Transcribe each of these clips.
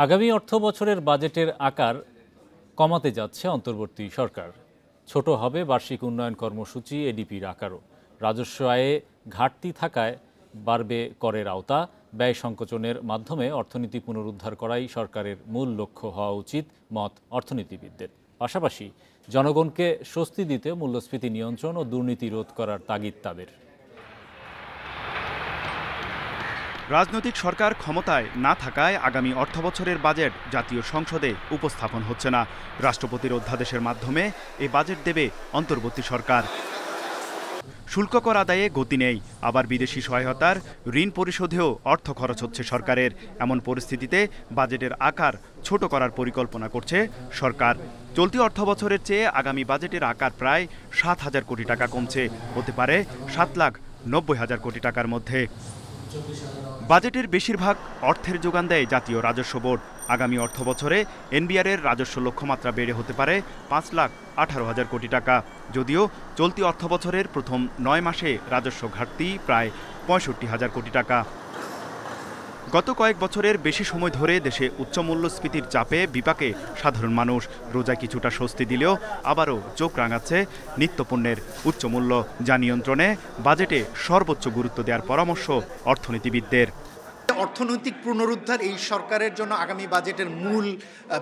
আগামী অর্থ বছরের বাজেটের আকার কমাতে যাচ্ছে অন্তর্বর্তী সরকার। ছোট হবে বার্ষিক উন্নয়ন কর্মসূচি এডিপির আকারও। রাজস্ব আয়ে ঘাটতি থাকায় বাড়বে করের আওতা। ব্যয় সংকোচনের মাধ্যমে অর্থনীতি পুনরুদ্ধার করাই সরকারের মূল লক্ষ্য হওয়া উচিত মত অর্থনীতিবিদদের। পাশাপাশি জনগণকে স্বস্তি দিতে মূল্যস্ফীতি নিয়ন্ত্রণ ও দুর্নীতি রোধ করার তাগিদ তাদের। রাজনৈতিক সরকার ক্ষমতায় না থাকায় আগামী অর্থবছরের বাজেট জাতীয় সংসদে উপস্থাপন হচ্ছে না। রাষ্ট্রপতির অধ্যাদেশের মাধ্যমে এই বাজেট দেবে অন্তর্বর্তী সরকার। শুল্ক কর আদায়ে গতি নেই, আবার বিদেশি সহায়তার ঋণ পরিশোধেও অর্থ খরচ হচ্ছে সরকারের। এমন পরিস্থিতিতে বাজেটের আকার ছোট করার পরিকল্পনা করছে সরকার। চলতি অর্থবছরের চেয়ে আগামী বাজেটের আকার প্রায় ৭,০০০ কোটি টাকা কমছে, হতে পারে ৭,৯০,০০০ কোটি টাকার মধ্যে। বাজেটের বেশিরভাগ অর্থের যোগান দেয় জাতীয় রাজস্ব বোর্ড। আগামী অর্থবছরে এনবিআরের রাজস্ব লক্ষ্যমাত্রা বেড়ে হতে পারে ৫,১৮,০০০ কোটি টাকা। যদিও চলতি অর্থবছরের প্রথম ৯ মাসে রাজস্ব ঘাটতি প্রায় ৬৫,০০০ কোটি টাকা। গত কয়েক বছরের বেশি সময় ধরে দেশে উচ্চ মূল্যস্ফীতির চাপে বিপাকে সাধারণ মানুষ। রোজায় কিছুটা স্বস্তি দিলেও আবারও চোখ রাঙাচ্ছে নিত্যপণ্যের উচ্চ মূল্য, যা নিয়ন্ত্রণে বাজেটে সর্বোচ্চ গুরুত্ব দেওয়ার পরামর্শ অর্থনীতিবিদদের। অর্থনৈতিক পুনরুদ্ধার এই সরকারের জন্য আগামী বাজেটের মূল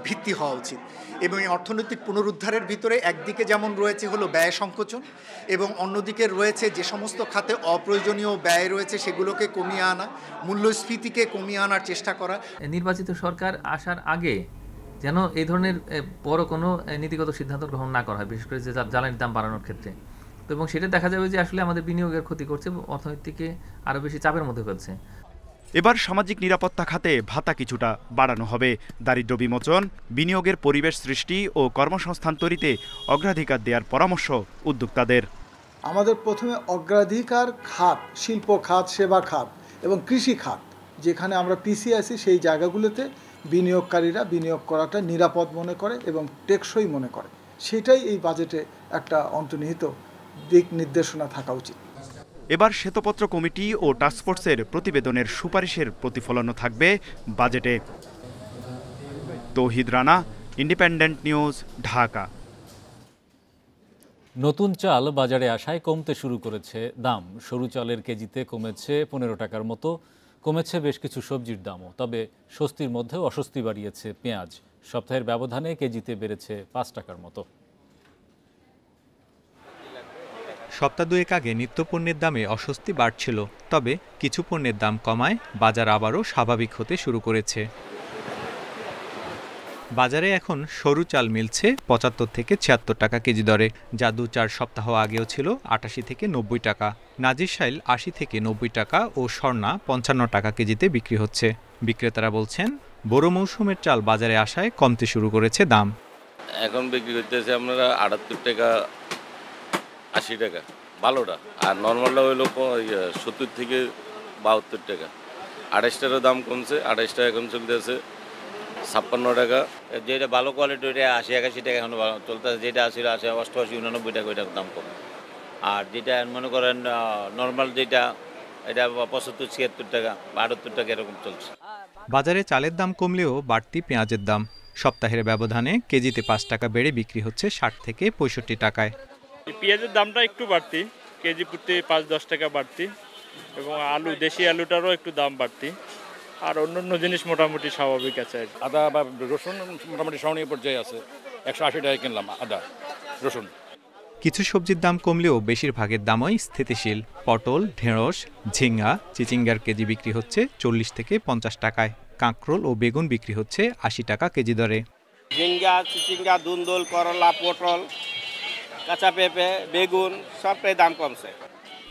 ভিত্তি হওয়া উচিত এবং এই অর্থনৈতিক পুনরুদ্ধারের ভিতরে একদিকে যেমন রয়েছে হলো ব্যয় সংকোচন এবং অন্যদিকে রয়েছে যে সমস্ত খাতে অপ্রয়োজনীয় ব্যয় রয়েছে সেগুলোকে কমিয়ে আনা, মূল্যস্ফীতিকে কমিয়ে আনার চেষ্টা করা। নির্বাচিত সরকার আসার আগে যেন এই ধরনের বড় কোনো নীতিগত সিদ্ধান্ত গ্রহণ না করা হয়, বিশেষ করে যে জ্বালানির দাম বাড়ানোর ক্ষেত্রে। তো এবং সেটা দেখা যাবে যে আসলে আমাদের বিনিয়োগের ক্ষতি করছে, অর্থনীতিকে আরও বেশি চাপের মধ্যে ফেলছে। এবার সামাজিক নিরাপত্তা খাতে ভাতা কিছুটা বাড়ানো হবে। দারিদ্র্য বিমোচন, বিনিয়োগের পরিবেশ সৃষ্টি ও কর্মসংস্থান তৈরিতে অগ্রাধিকার দেওয়ার পরামর্শ উদ্যোক্তাদের। আমাদের প্রথমে অগ্রাধিকার খাত শিল্প খাত, সেবা খাত এবং কৃষি খাত, যেখানে আমরা পিছিয়ে আছি সেই জায়গাগুলোতে বিনিয়োগকারীরা বিনিয়োগ করাটা নিরাপদ মনে করে এবং টেকসই মনে করে। সেটাই এই বাজেটে একটা অন্তর্নিহিত দিক নির্দেশনা থাকা উচিত। এবার শ্বেতপত্র কমিটি ও টাস্কফোর্সের প্রতিবেদনের সুপারিশের প্রতিফলনও থাকবে বাজেটে। তৌহিদ রানা, ইন্ডিপেন্ডেন্ট নিউজ, ঢাকা। নতুন চাল বাজারে আসায় কমতে শুরু করেছে দাম। সরু চালের কেজিতে কমেছে ১৫ টাকার মতো। কমেছে বেশ কিছু সবজির দামও। তবে স্বস্তির মধ্যেও অস্বস্তি বাড়িয়েছে পেঁয়াজ। সপ্তাহের ব্যবধানে কেজিতে বেড়েছে ৫ টাকার মতো। সপ্তাহ দুয়েক আগে নিত্যপণ্যের দামে অস্বস্তি বাড়ছিল, তবে কিছু পণ্যের দাম কমায় বাজার আবারও স্বাভাবিক হতে শুরু করেছে। বাজারে এখন সরু চাল মিলছে ৭৫ থেকে ৭৬ টাকা কেজি দরে, যা ২-৪ সপ্তাহ আগেও ছিল ৮৮ থেকে ৯০ টাকা। নাজিরশাইল ৮০ থেকে ৯০ টাকা ও স্বর্ণা ৫৫ টাকা কেজিতে বিক্রি হচ্ছে। বিক্রেতারা বলছেন, বোরো মৌসুমের চাল বাজারে আসায় কমতে শুরু করেছে দাম। এখন বিক্রি করতেছে আপনারা ৭৮ টাকা, ৮০ টাকা ভালোটা, আর নর্মালটা হইল ৭০ থেকে ৭২ টাকা। ২৮ টাকার দাম কমছে, ২৮ টাকা এখন চলতেছে ৫৬ টাকা। যেটা ভালো কোয়ালিটি ওইটা ৮০-৮১ টাকা এখন চলতেছে, যেটা আসলে ৮৮-৮৯ টাকা ওইটার দাম কম। আর যেটা মনে করেন নর্মাল যেটা এটা ৭৫-৭৬ টাকা, ৭২ টাকা এরকম চলছে। বাজারে চালের দাম কমলেও বাড়তি পেঁয়াজের দাম। সপ্তাহের ব্যবধানে কেজিতে ৫ টাকা বেড়ে বিক্রি হচ্ছে ৬০ থেকে ৬৫ টাকায়। পেঁয়াজের দামটা একটু বাড়তি, কেজি প্রতি ৫-১০ টাকা বাড়তি, এবং আলু, দেশি আলুটারও একটু দাম বাড়তি। আর অন্যান্য জিনিস মোটামুটি স্বাভাবিক আছে। আদা বা রসুন মোটামুটি সহনীয় পর্যায়ে আছে, ১৮০ টাকায় কিনলাম আদা রসুন। কিছু সবজির দাম কমলেও বেশিরভাগের দামই স্থিতিশীল। পটল, ঢেঁড়স, ঝিঙ্গা, চিচিঙ্গার কেজি বিক্রি হচ্ছে ৪০ থেকে ৫০ টাকায়। কাঁকরোল ও বেগুন বিক্রি হচ্ছে ৮০ টাকা কেজি দরে। ঝিঙ্গা, চিচিঙ্গা, দুন্দুল, করলা, পটল, কাঁচা পেঁপে, বেগুন সবটাই দাম কমছে।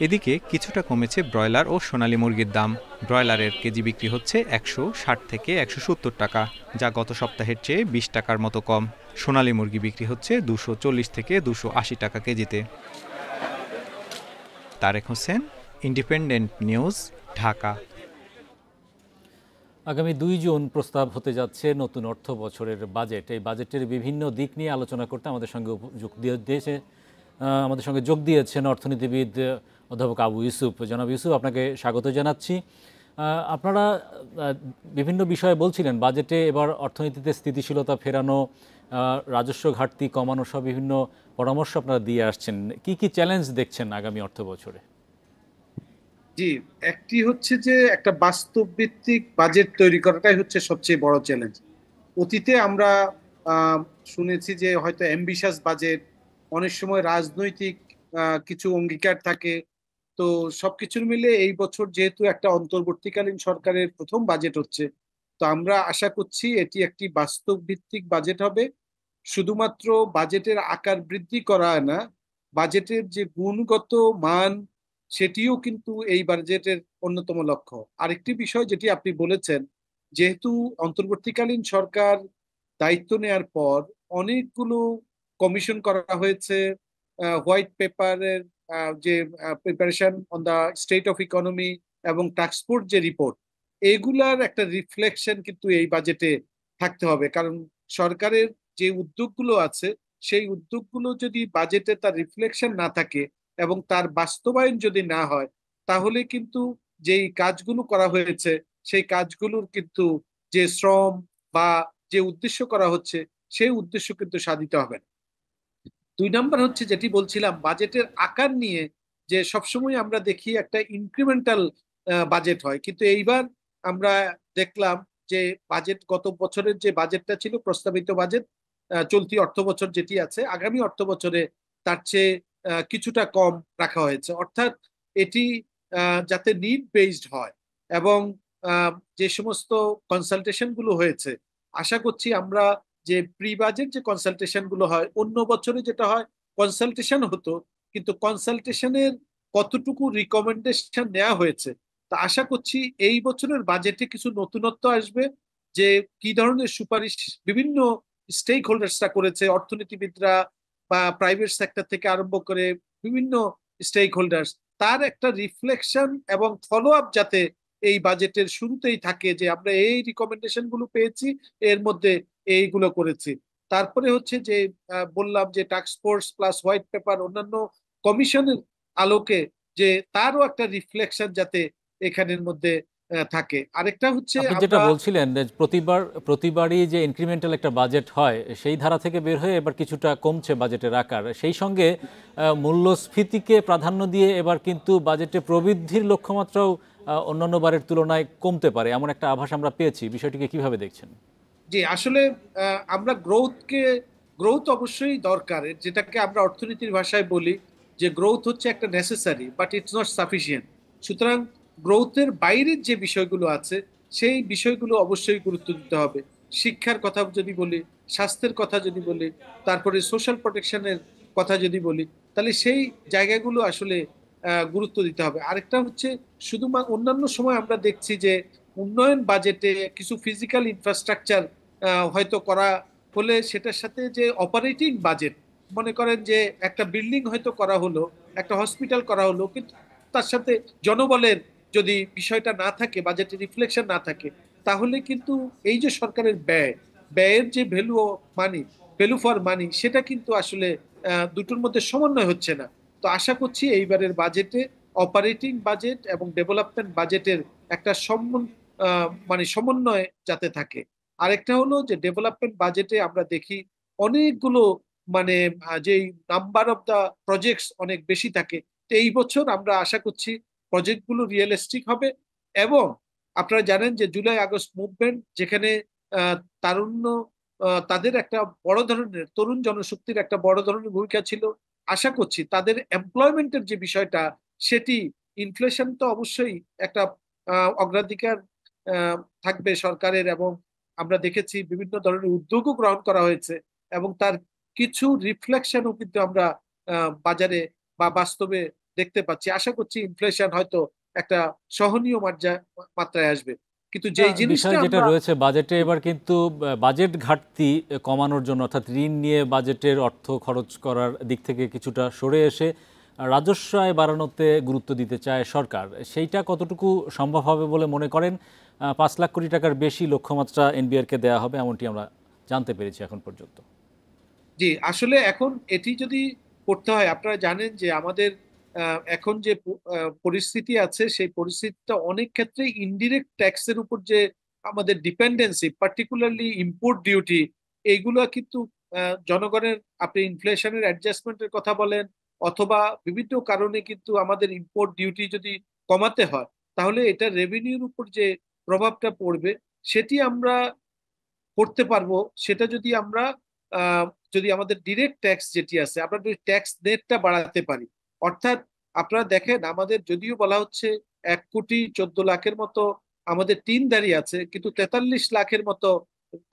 এদিকে কিছুটা কমেছে ব্রয়লার ও সোনালী মুরগির দাম। ব্রয়লারের কেজি বিক্রি হচ্ছে ১৬০ থেকে ১৭০ টাকা, যা গত সপ্তাহের চেয়ে ২০ টাকার মতো কম। সোনালী মুরগি বিক্রি হচ্ছে ২৪০ থেকে ২৮০ টাকা কেজিতে। Tarek Hossain, independent news, Dhaka. আগামী ২ জুন প্রস্তাব হতে যাচ্ছে নতুন অর্থ বছরের বাজেট। এই বাজেটের বিভিন্ন দিক নিয়ে আলোচনা করতে আমাদের সঙ্গে যোগ দিয়েছেন অর্থনীতিবিদ অধ্যাপক আবু ইউসুফ। জনাব ইউসুফ, আপনাকে স্বাগত জানাচ্ছি। আপনারা বিভিন্ন বিষয়ে বলছিলেন বাজেটে এবার অর্থনীতিতে স্থিতিশীলতা ফেরানো, রাজস্ব ঘাটতি কমানো সব বিভিন্ন পরামর্শ আপনারা দিয়ে আসছেন। কি কি চ্যালেঞ্জ দেখছেন আগামী অর্থ বছরে? জি, একটি হচ্ছে যে একটা বাস্তব ভিত্তিক বাজেট তৈরি করাটাই হচ্ছে সবচেয়ে বড় চ্যালেঞ্জ। অতীতে আমরা শুনেছি যে হয়তো অ্যাম্বিশাস বাজেট, অনেক সময় রাজনৈতিক কিছু অঙ্গীকার থাকে। তো সবকিছুর মিলে এই বছর যেহেতু একটা অন্তর্বর্তীকালীন সরকারের প্রথম বাজেট হচ্ছে, তো আমরা আশা করছি এটি একটি বাস্তব ভিত্তিক বাজেট হবে। শুধুমাত্র বাজেটের আকার বৃদ্ধি করা না, বাজেটের যে গুণগত মান সেটিও কিন্তু এই বাজেটের অন্যতম লক্ষ্য। আরেকটি বিষয় যেটি আপনি বলেছেন, যেহেতু অন্তর্বর্তীকালীন সরকার দায়িত্ব নেয়ার পর অনেকগুলো কমিশন করা হয়েছে, হোয়াইট পেপারের যে preparation on the state of economy এবং ট্রান্সপোর্ট যে রিপোর্ট, এগুলার একটা রিফ্লেকশন কিন্তু এই বাজেটে থাকতে হবে। কারণ সরকারের যে উদ্যোগগুলো আছে সেই উদ্যোগগুলো যদি বাজেটে তার রিফ্লেকশন না থাকে এবং তার বাস্তবায়ন যদি না হয়, তাহলে কিন্তু যেই কাজগুলো করা হয়েছে সেই কাজগুলোর কিন্তু যে শ্রম বা যে উদ্দেশ্য করা হচ্ছে সেই উদ্দেশ্য কিন্তু সাধিত হবে না। 2 নাম্বার হচ্ছে যেটি বলছিলাম বাজেটের আকার নিয়ে, যে সবসময় আমরা দেখি একটা ইনক্রিমেন্টাল বাজেট হয়, কিন্তু এইবার আমরা দেখলাম যে বাজেট গত বছরের যে বাজেটটা ছিল প্রস্তাবিত বাজেট, চলতি অর্থ বছর যেটি আছে আগামী অর্থ বছরে তার চেয়ে কিছুটা কম রাখা হয়েছে। অর্থাৎ এটি যাতে নিড বেসড হয় এবং যে সমস্ত কনসালটেশন গুলো হয়েছে, আশা করছি আমরা যে প্রি বাজেট যে কনসালটেশন গুলো হয়, অন্য বছরে যেটা হয় কনসালটেশন হতো কিন্তু কনসালটেশনের কতটুকু রিকমেন্ডেশন নেওয়া হয়েছে, তা আশা করছি এই বছরের বাজেটে কিছু নতুনত্ব আসবে। যে কি ধরনের সুপারিশ বিভিন্ন স্টেক হোল্ডার্সরা করেছে, অর্থনীতিবিদরা বা প্রাইভেট সেক্টর থেকে আরম্ভ করে বিভিন্ন স্টেক হোল্ডার্স, তার একটা রিফ্লেকশন এবং ফলো আপ যাতে এই বাজেটের শুরুতেই থাকে যে আমরা এই রিকমেন্ডেশন গুলো পেয়েছি, এর মধ্যে এইগুলো করেছি। তারপরে হচ্ছে যে বললাম যে task force plus white paper অন্যান্য কমিশনের আলোকে যে তারও একটা রিফ্লেকশন যাতে এখানের মধ্যে থাকে। আরেকটা হচ্ছে আপনি যেটা বলছিলেন যে প্রতিবারই যে ইনক্রিমেন্টাল একটা বাজেট হয় সেই ধারা থেকে বের হয়ে এবার কিছুটা কমছে বাজেটের আকার, সেই সঙ্গে মূল্যস্ফীতিকে প্রাধান্য দিয়ে এবার কিন্তু বাজেটে প্রবৃদ্ধির লক্ষ্যমাত্রাও অন্যান্য বারের তুলনায় কমতে পারে, এমন একটা আভাস আমরা পেয়েছি। বিষয়টিকে কিভাবে দেখছেন? জি, আসলে আমরা গ্রোথ অবশ্যই দরকার, যেটাকে আমরা অর্থনীতির ভাষায় বলি যে গ্রোথ হচ্ছে একটা necessary but it's not sufficient. সুতরাং গ্রোথের বাইরের যে বিষয়গুলো আছে সেই বিষয়গুলো অবশ্যই গুরুত্ব দিতে হবে। শিক্ষার কথা যদি বলি, স্বাস্থ্যের কথা যদি বলি, তারপরে সোশ্যাল প্রোটেকশনের কথা যদি বলি, তাহলে সেই জায়গাগুলো আসলে গুরুত্ব দিতে হবে। আরেকটা হচ্ছে শুধুমাত্র অন্যান্য সময় আমরা দেখছি যে উন্নয়ন বাজেটে কিছু ফিজিক্যাল ইনফ্রাস্ট্রাকচার হয়তো করা হলে সেটার সাথে যে অপারেটিং বাজেট, মনে করেন যে একটা বিল্ডিং হয়তো করা হলো, একটা হসপিটাল করা হলো, কিন্তু তার সাথে জনবলের যদি বিষয়টা না থাকে, বাজেটের রিফ্লেকশন না থাকে, তাহলে কিন্তু এই যে সরকারের ব্যয়ের যে ভ্যালু ফর মানি, সেটা কিন্তু আসলে দুটোর মধ্যে সমন্বয় হচ্ছে না। তো আশা করছি এইবারের বাজেটে অপারেটিং বাজেট এবং ডেভেলপমেন্ট বাজেটের একটা সমন্বয় যাতে থাকে। আরেকটা হলো যে ডেভেলপমেন্ট বাজেটে আমরা দেখি অনেকগুলো যে নাম্বার অফ দা প্রজেক্টস অনেক বেশি থাকে। তো এই বছর আমরা আশা করছি প্রজেক্টগুলো রিয়েলিস্টিক হবে এবং আপনারা জানেন যে জুলাই আগস্ট মুভমেন্ট যেখানে তারুণ্য তাদের একটা বড় ধরনের তরুণ জনশক্তির একটা বড় ধরনের ভূমিকা ছিল। আশা করছি তাদের এমপ্লয়মেন্টের যে বিষয়টা সেটি, ইনফ্লেশন তো অবশ্যই একটা অগ্রাধিকার থাকবে সরকারের, এবং আমরা দেখেছি বিভিন্ন ধরনের উদ্যোগও গ্রহণ করা হয়েছে এবং তার কিছু রিফ্লেকশনও কিন্তু আমরা বাজারে বা বাস্তবে দেখতে পাচ্ছি। আশা করছি ইনফ্লেশন হয়তো একটা সহনীয় মাত্রায় আসবে, কিন্তু যেই জিনিসটা যেটা রয়েছে বাজেটে এবার কিন্তু বাজেট ঘাটতি কমানোর জন্য, অর্থাৎ ঋণ নিয়ে বাজেটের অর্থ খরচ করার দিক থেকে কিছুটা সরে এসে রাজস্ব আয় বাড়ানোতে গুরুত্ব দিতে চায় সরকার। সেইটা কতটুকু সম্ভব হবে বলে মনে করেন? 5 লাখ কোটি টাকার বেশি লক্ষ্যমাত্রা এনবিআরকে দেওয়া হবে এমনটি আমরা জানতে পেরেছি এখন পর্যন্ত। জি, আসলে এখন এটি যদি করতে হয়, আপনারা জানেন যে আমাদের এখন যে পরিস্থিতি আছে সেই পরিস্থিতিটা অনেক ক্ষেত্রে ইনডিরেক্ট ট্যাক্সের উপর যে আমাদের ডিপেন্ডেন্সি, পার্টিকুলারলি ইম্পোর্ট ডিউটি, এইগুলো কিন্তু জনগণের, আপনি ইনফ্লেশনের অ্যাডজাস্টমেন্টের কথা বলেন অথবা বিভিন্ন কারণে কিন্তু আমাদের ইম্পোর্ট ডিউটি যদি কমাতে হয় তাহলে এটা রেভিনিউর উপর যে প্রভাবটা পড়বে সেটি আমরা করতে পারবো। সেটা যদি আমরা যদি আমাদের ডিরেক্ট ট্যাক্স যেটি আছে আমরা যদি ট্যাক্স নেটটা বাড়াতে পারি, অর্থাৎ আপনারা দেখেন আমাদের যদিও বলা হচ্ছে 1,14,00,000 মতো আমাদের টিনদারি আছে, কিন্তু 43 লাখের মতো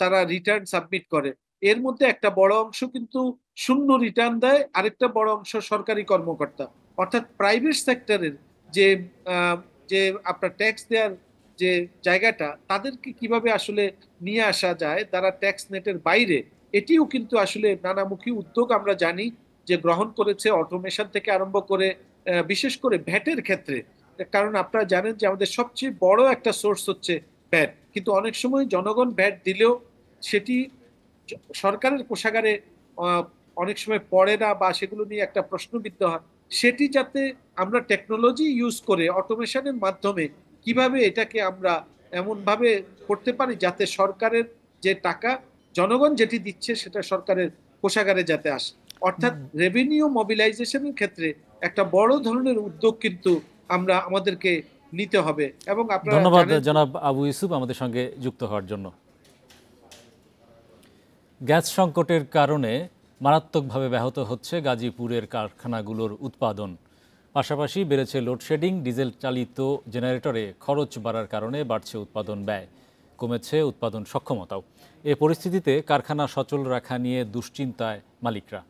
তারা রিটার্ন সাবমিট করে। এর মধ্যে একটা বড় অংশ কিন্তু শূন্য রিটার্ন দেয়, আরেকটা বড় অংশ সরকারি কর্মকর্তা। অর্থাৎ প্রাইভেট সেক্টরের যে যে আপনার ট্যাক্স দেওয়ার যে জায়গাটা, তাদেরকে কিভাবে আসলে নিয়ে আসা যায় তারা ট্যাক্স নেটের বাইরে, এটিও কিন্তু আসলে নানামুখী উদ্যোগ আমরা জানি যে গ্রহণ করেছে, অটোমেশন থেকে আরম্ভ করে বিশেষ করে ভ্যাটের ক্ষেত্রে। কারণ আপনারা জানেন যে আমাদের সবচেয়ে বড় একটা সোর্স হচ্ছে ভ্যাট, কিন্তু অনেক সময় জনগণ ভ্যাট দিলেও সেটি সরকারের কোষাগারে অনেক সময় পড়ে না বা সেগুলো নিয়ে একটা প্রশ্নবিদ্ধ হয়। সেটি যাতে আমরা টেকনোলজি ইউজ করে অটোমেশনের মাধ্যমে কিভাবে এটাকে আমরা এমনভাবে করতে পারি যাতে সরকারের যে টাকা জনগণ যেটি দিচ্ছে সেটা সরকারের কোষাগারে যাতে আসে, অর্থাৎ রেভিনিউ মোবিলাইজেশনের ক্ষেত্রে একটা বড় ধরনের উদ্যোগ কিন্তু আমাদেরকে নিতে হবে। এবং আপনারা ধন্যবাদ জনাব আবু ইউসুফ আমাদের সঙ্গে যুক্ত হওয়ার জন্য। গ্যাস সংকটের কারণে মারাত্মকভাবে ব্যাহত হচ্ছে গাজীপুরের কারখানাগুলোর উৎপাদন, পাশাপাশি বেড়েছে লোডশেডিং, ডিজেল চালিত জেনারেটরে খরচ বাড়ার কারণে বাড়ছে উৎপাদন ব্যয়, কমেছে উৎপাদন সক্ষমতাও। এ পরিস্থিতিতে কারখানা সচল রাখা নিয়ে দুশ্চিন্তায় মালিকরা।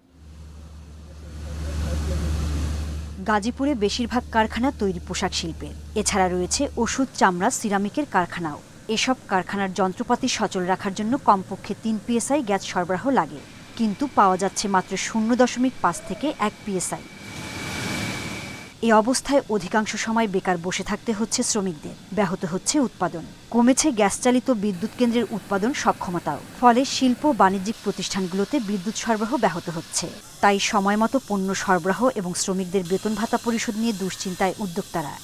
গাজীপুরে বেশিরভাগ কারখানা তৈরি পোশাক শিল্পের, এছাড়া রয়েছে ওষুধ, চামড়া, সিরামিকের কারখানাও। এসব কারখানার যন্ত্রপাতি সচল রাখার জন্য কমপক্ষে 3 PSI গ্যাস সরবরাহ লাগে, কিন্তু পাওয়া যাচ্ছে মাত্র 0.5 থেকে 1 PSI। এ অবস্থায় অধিকাংশ সময় বেকার বসে থাকতে হচ্ছে শ্রমিকদের, ব্যাহত হচ্ছে উৎপাদন, কমেছে গ্যাস চালিত বিদ্যুৎ কেন্দ্রের উৎপাদন সক্ষমতাও। ফলে শিল্প বাণিজ্যিক প্রতিষ্ঠানগুলোতে বিদ্যুৎ সরবরাহ ব্যাহত হচ্ছে। তাই সময়মতো পণ্য সরবরাহ এবং শ্রমিকদের বেতন ভাতা পরিশোধ নিয়ে দুশ্চিন্তায় উদ্যোক্তারা।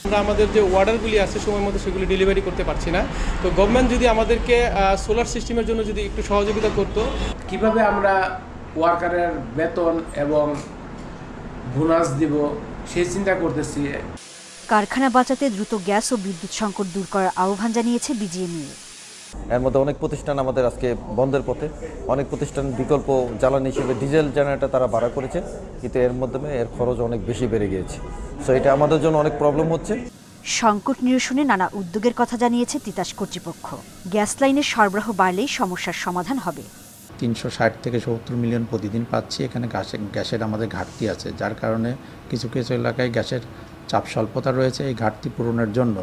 আমরা আমাদের যে অর্ডারগুলি আছে সময় মতো সেগুলি ডেলিভারি করতে পারছি না। তো গভর্নমেন্ট যদি আমাদেরকে সোলার সিস্টেমের জন্য যদি একটু সহযোগিতা করতো, কিভাবে আমরা ওয়ার্কারের বেতন এবং বোনাস দিব সেই চিন্তা করতেছি। কারখানা বাঁচাতে দ্রুত গ্যাস ও বিদ্যুৎ সংকট দূর করার আহ্বান জানিয়েছে বিজিএমইএ। এর মধ্যে অনেক প্রতিষ্ঠান আমাদের আজকে বন্ধের পথে, অনেক প্রতিষ্ঠান বিকল্প জ্বালানি হিসেবে ডিজেল জেনারেটর তারা ভাড়া করেছে, কিন্তু এর মাধ্যমে এর খরচ অনেক বেশি বেড়ে গিয়েছে। সো এটা আমাদের জন্য অনেক প্রবলেম হচ্ছে। সংকট নিরসনে নানা উদ্যোগের কথা জানিয়েছে তিতাস কর্তৃপক্ষ। গ্যাস লাইনের সরবরাহ বাড়লেই সমস্যার সমাধান হবে। 360 থেকে 70 মিলিয়ন প্রতিদিন পাচ্ছি। এখানে গ্যাসের আমাদের ঘাটতি আছে, যার কারণে কিছু কিছু এলাকায় গ্যাসের চাপ স্বল্পতা রয়েছে। এই ঘাটতি পূরণের জন্য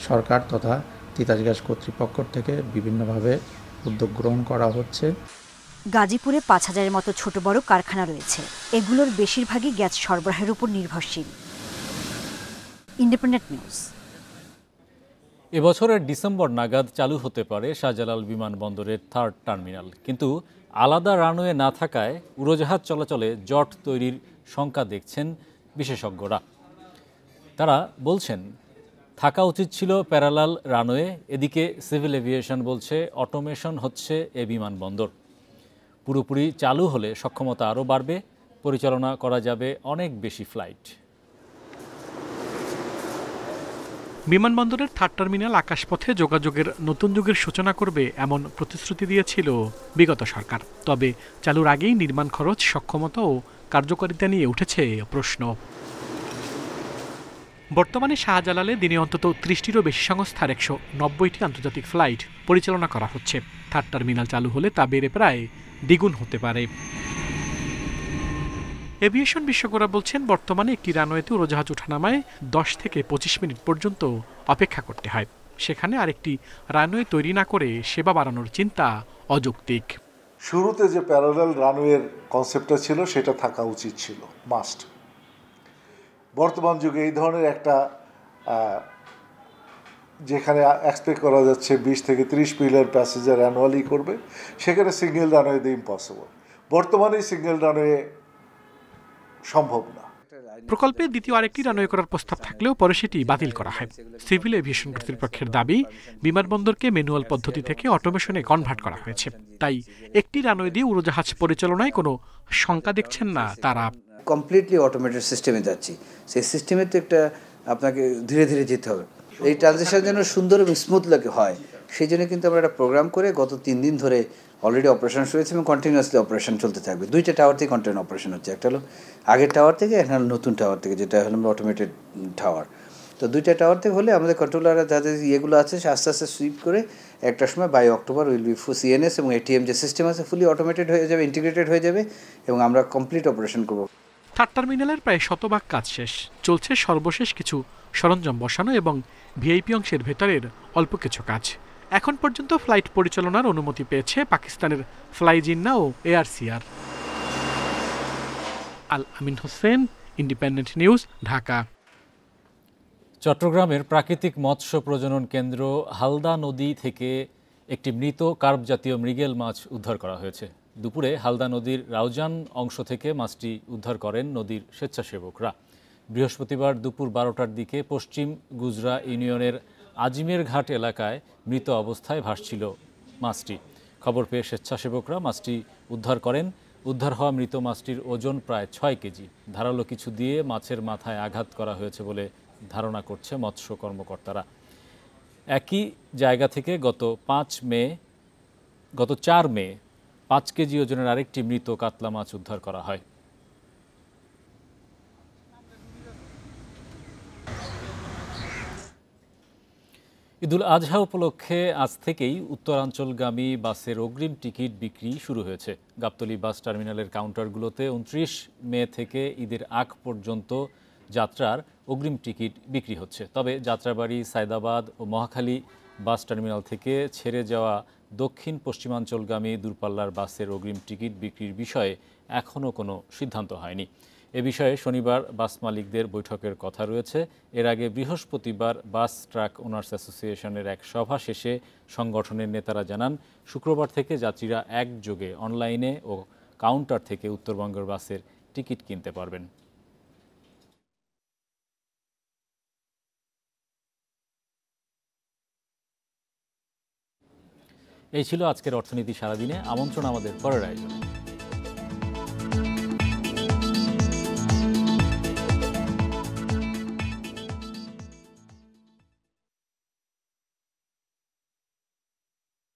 সরকার তথা তিতাস গ্যাস কর্তৃপক্ষ থেকে বিভিন্নভাবে উদ্যোগ গ্রহণ করা হচ্ছে। গাজীপুরে 5000-এর মতো ছোট বড় কারখানা রয়েছে, এগুলোর বেশিরভাগই গ্যাস সরবরাহের উপর নির্ভরশীল। Independent news. এবছরের ডিসেম্বর নাগাদ চালু হতে পারে শাহজালাল বিমানবন্দরের 3rd টার্মিনাল, কিন্তু আলাদা রানওয়ে না থাকায় উড়োজাহাজ চলাচলে জট তৈরির শঙ্কা দেখছেন বিশেষজ্ঞরা। তারা বলছেন থাকা উচিত ছিল প্যারালাল রানওয়ে। এদিকে সিভিল এভিয়েশন বলছে অটোমেশন হচ্ছে এ বিমানবন্দর। পুরোপুরি চালু হলে সক্ষমতা আরও বাড়বে, পরিচালনা করা যাবে অনেক বেশি ফ্লাইট। বিমানবন্দরের 3rd টার্মিনাল আকাশপথে যোগাযোগের নতুন যুগের সূচনা করবে এমন প্রতিশ্রুতি দিয়েছিল বিগত সরকার। তবে চালুর আগেই নির্মাণ খরচ, সক্ষমতা ও কার্যকারিতা নিয়ে উঠেছে প্রশ্ন। বর্তমানে শাহজালালে দিনে অন্তত 30টিরও বেশি সংস্থার 190টি আন্তর্জাতিক ফ্লাইট পরিচালনা করা হচ্ছে। 3rd টার্মিনাল চালু হলে তা বেড়ে প্রায় দ্বিগুণ হতে পারে। এভিয়েশন বিশেষজ্ঞরা বলছেন বর্তমানে একটি রানওয়েতে উড়োজাহাজ ওঠানামায় 10 থেকে 25 মিনিট পর্যন্ত অপেক্ষা করতে হয়। সেখানে আরেকটি রানওয়ে তৈরি না করে সেবা বাড়ানোর চিন্তা অযৌক্তিক। শুরুতে যে প্যারালাল রানওয়ের কনসেপ্টটা ছিল সেটা থাকা উচিত ছিল, মাস্ট। বর্তমান যুগে এই ধরনের একটা যেখানে এক্সপেক্ট করা যাচ্ছে 20 থেকে 30 মিলিয়ন প্যাসেঞ্জার অ্যানুয়ালি করবে, সেখানে সিঙ্গেল রানওয়ে ইম্পসিবল। বর্তমানে সিঙ্গেল রানওয়ে সম্ভব না। প্রকল্পে দ্বিতীয় আরেকটি রানওয়ে করার প্রস্তাব থাকলেও পরে সেটি বাতিল করা হয়। সিভিল এভিয়েশন কর্তৃপক্ষের দাবি, বিমানবন্দরকে ম্যানুয়াল পদ্ধতি থেকে অটোমেশনে কনভার্ট করা হয়েছে, তাই একটি রানওয়ে দিয়ে উড়োজাহাজ পরিচালনায় কোনো শঙ্কা দেখছেন না তারা। কমপ্লিটলি অটোমেটেড সিস্টেমে যাচ্ছি, সেই সিস্টেমে তো একটা আপনাকে ধীরে ধীরে যেতে হবে। এই ট্রানজিশন যেন সুন্দর এবং স্মুথ লাগে হয়, সেই জন্য কিন্তু আমরা একটা প্রোগ্রাম করে গত 3 দিন ধরে অলরেডি অপারেশন শুরু হয়েছে এবং কন্টিনিউয়াসলি অপারেশন চলতে থাকবে। 2টা টাওয়ার থেকে কন্টিনিউ অপারেশন হচ্ছে, একটা হলো আগের টাওয়ার থেকে, একটা হলো নতুন টাওয়ার থেকে, যেটা হলো অটোমেটেড টাওয়ার। তো 2টা টাওয়ার থেকে হলে আমাদের কন্ট্রোলাররা যাদের ইয়েগুলো আছে সে আস্তে আস্তে সুইপ করে একটা সময় by October will be CNS এবং এটিএম যে সিস্টেম আছে ফুলি অটোমেটেড হয়ে যাবে, ইন্টিগ্রেটেড হয়ে যাবে এবং আমরা কমপ্লিট অপারেশন করব। থার্ড টার্মিনালের প্রায় শতভাগ কাজ শেষ, চলছে সর্বশেষ কিছু সরঞ্জাম বসানো এবং ভিআইপি অংশের ভেতরের অল্প কিছু কাজ। এখন পর্যন্ত ফ্লাইট পরিচালনার অনুমতি পেয়েছে পাকিস্তানের ফ্লাই জিন্না ও এআরসিআর। আল আমিন হোসেন, ইন্ডিপেন্ডেন্ট নিউজ, ঢাকা। চট্টগ্রামের প্রাকৃতিক মৎস্য প্রজনন কেন্দ্র হালদা নদী থেকে একটি মৃত কার্প জাতীয় মৃগেল মাছ উদ্ধার করা হয়েছে। দুপুরে হালদা নদীর রাউজান অংশ থেকে মাছটি উদ্ধার করেন নদীর স্বেচ্ছাসেবকরা। বৃহস্পতিবার দুপুর 12টার দিকে পশ্চিম গুজরা ইউনিয়নের আজিমের ঘাট এলাকায় মৃত অবস্থায় ভাসছিল মাছটি। খবর পেয়ে স্বেচ্ছাসেবকরা মাছটি উদ্ধার করেন। উদ্ধার হওয়া মৃত মাছটির ওজন প্রায় 6 কেজি। ধারালো কিছু দিয়ে মাছের মাথায় আঘাত করা হয়েছে বলে ধারণা করছে মৎস্য কর্মকর্তারা। একই জায়গা থেকে গত 4 মে 5 কেজি ওজনের আরেকটি মৃত কাতলা মাছ উদ্ধার করা হয়। ঈদুল আজহা উপলক্ষে আজ থেকেই উত্তরাঞ্চলগামী বাসের অগ্রিম টিকিট বিক্রি শুরু হয়েছে। গাবতলী বাস টার্মিনালের কাউন্টারগুলোতে 29 মে থেকে ঈদের আগ পর্যন্ত যাত্রার অগ্রিম টিকিট বিক্রি হচ্ছে। তবে যাত্রাবাড়ি, সায়দাবাদ ও মহাখালী বাস টার্মিনাল থেকে ছেড়ে যাওয়া দক্ষিণ পশ্চিমাঞ্চলগামী দূরপাল্লার বাসের অগ্রিম টিকিট বিক্রির বিষয়ে এখনও কোনো সিদ্ধান্ত হয়নি। এ বিষয়ে শনিবার বাস মালিকদের বৈঠকের কথা রয়েছে। এর আগে বৃহস্পতিবার বাস ট্রাক ওনার্স অ্যাসোসিয়েশনের এক সভা শেষে সংগঠনের নেতারা জানান, শুক্রবার থেকে যাত্রীরা একযোগে অনলাইনে ও কাউন্টার থেকে উত্তরবঙ্গের বাসের টিকিট কিনতে পারবেন। এই ছিল আজকের অর্থনীতি সারাদিনে। আমন্ত্রণ আমাদের পরের আয়োজনে।